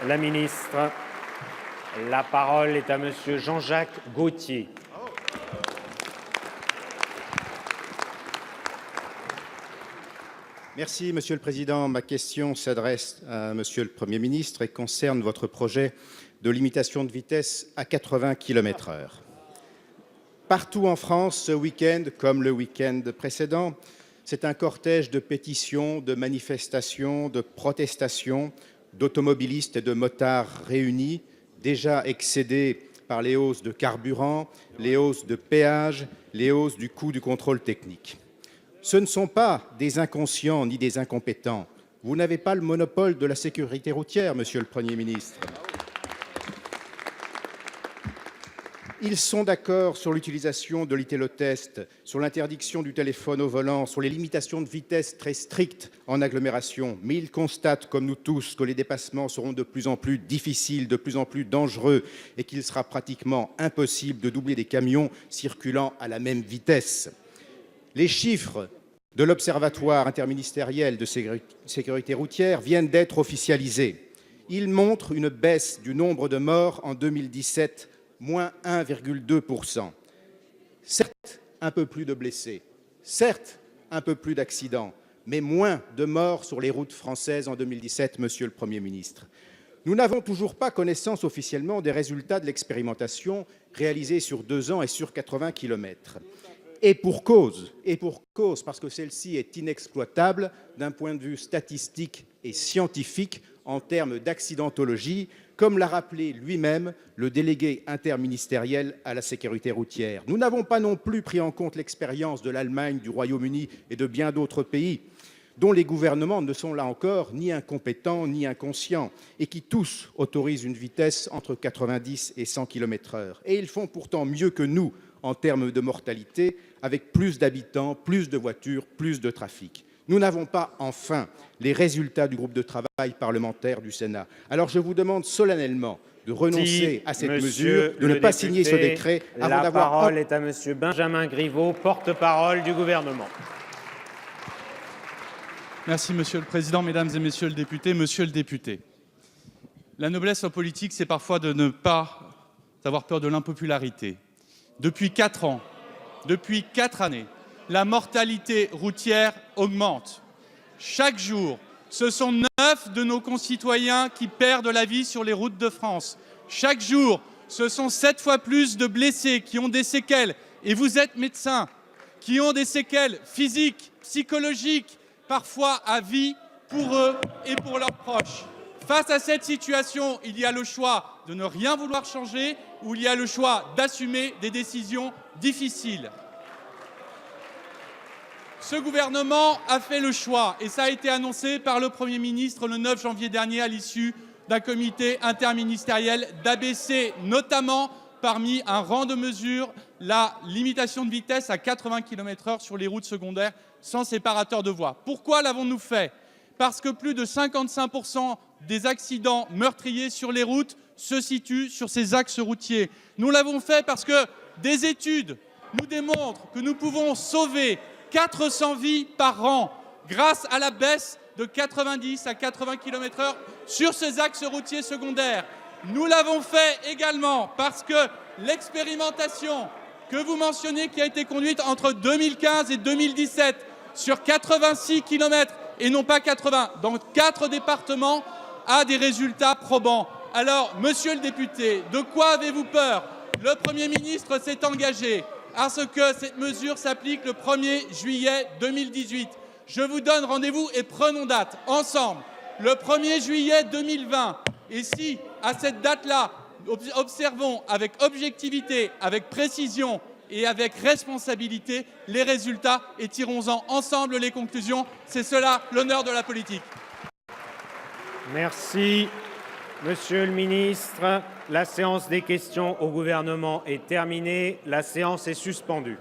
la ministre. La parole est à Monsieur Jean-Jacques Gaultier. Merci, Monsieur le Président. Ma question s'adresse à Monsieur le Premier ministre et concerne votre projet de limitation de vitesse à 80 km/h. Partout en France, ce week-end, comme le week-end précédent, c'est un cortège de pétitions, de manifestations, de protestations, d'automobilistes et de motards réunis, déjà excédés par les hausses de carburant, les hausses de péage, les hausses du coût du contrôle technique. Ce ne sont pas des inconscients ni des incompétents. Vous n'avez pas le monopole de la sécurité routière, Monsieur le Premier ministre. Ils sont d'accord sur l'utilisation de l'itélotest, sur l'interdiction du téléphone au volant, sur les limitations de vitesse très strictes en agglomération. Mais ils constatent, comme nous tous, que les dépassements seront de plus en plus difficiles, de plus en plus dangereux et qu'il sera pratiquement impossible de doubler des camions circulant à la même vitesse. Les chiffres de l'Observatoire interministériel de sécurité routière viennent d'être officialisés. Ils montrent une baisse du nombre de morts en 2017, moins 1,2%. Certes, un peu plus de blessés, certes, un peu plus d'accidents, mais moins de morts sur les routes françaises en 2017, Monsieur le Premier ministre. Nous n'avons toujours pas connaissance officiellement des résultats de l'expérimentation réalisée sur 2 ans et sur 80 km. Et pour cause, parce que celle-ci est inexploitable d'un point de vue statistique et scientifique en termes d'accidentologie, comme l'a rappelé lui-même le délégué interministériel à la sécurité routière. Nous n'avons pas non plus pris en compte l'expérience de l'Allemagne, du Royaume-Uni et de bien d'autres pays, dont les gouvernements ne sont là encore ni incompétents ni inconscients, et qui tous autorisent une vitesse entre 90 et 100 km/h. Et ils font pourtant mieux que nous en termes de mortalité, avec plus d'habitants, plus de voitures, plus de trafic. Nous n'avons pas, enfin, les résultats du groupe de travail parlementaire du Sénat. Alors je vous demande solennellement de renoncer à cette mesure, de ne pas signer ce décret avant d'avoir... La parole est à Monsieur Benjamin Griveaux, porte-parole du gouvernement. Merci, Monsieur le Président, Mesdames et Messieurs les députés. Monsieur le député, la noblesse en politique, c'est parfois de ne pas avoir peur de l'impopularité. Depuis 4 ans, depuis 4 années, la mortalité routière augmente. Chaque jour, ce sont 9 de nos concitoyens qui perdent la vie sur les routes de France. Chaque jour, ce sont 7 fois plus de blessés qui ont des séquelles, et vous êtes médecin, qui ont des séquelles physiques, psychologiques, parfois à vie pour eux et pour leurs proches. Face à cette situation, il y a le choix de ne rien vouloir changer ou il y a le choix d'assumer des décisions difficiles. Ce gouvernement a fait le choix, et ça a été annoncé par le Premier ministre le 9 janvier dernier à l'issue d'un comité interministériel, d'abaisser notamment parmi un rang de mesures la limitation de vitesse à 80 km/h sur les routes secondaires sans séparateur de voies. Pourquoi l'avons-nous fait? Parce que plus de 55% des accidents meurtriers sur les routes se situent sur ces axes routiers. Nous l'avons fait parce que des études nous démontrent que nous pouvons sauver 400 vies par an grâce à la baisse de 90 à 80 km/h sur ces axes routiers secondaires. Nous l'avons fait également parce que l'expérimentation que vous mentionnez, qui a été conduite entre 2015 et 2017 sur 86 km et non pas 80 dans 4 départements, a des résultats probants. Alors, monsieur le député, de quoi avez-vous peur? Le Premier ministre s'est engagé à ce que cette mesure s'applique le 1er juillet 2018. Je vous donne rendez-vous et prenons date ensemble le 1er juillet 2020. Et si, à cette date-là, observons avec objectivité, avec précision et avec responsabilité les résultats et tirons-en ensemble les conclusions. C'est cela l'honneur de la politique. Merci, Monsieur le ministre. La séance des questions au gouvernement est terminée. La séance est suspendue.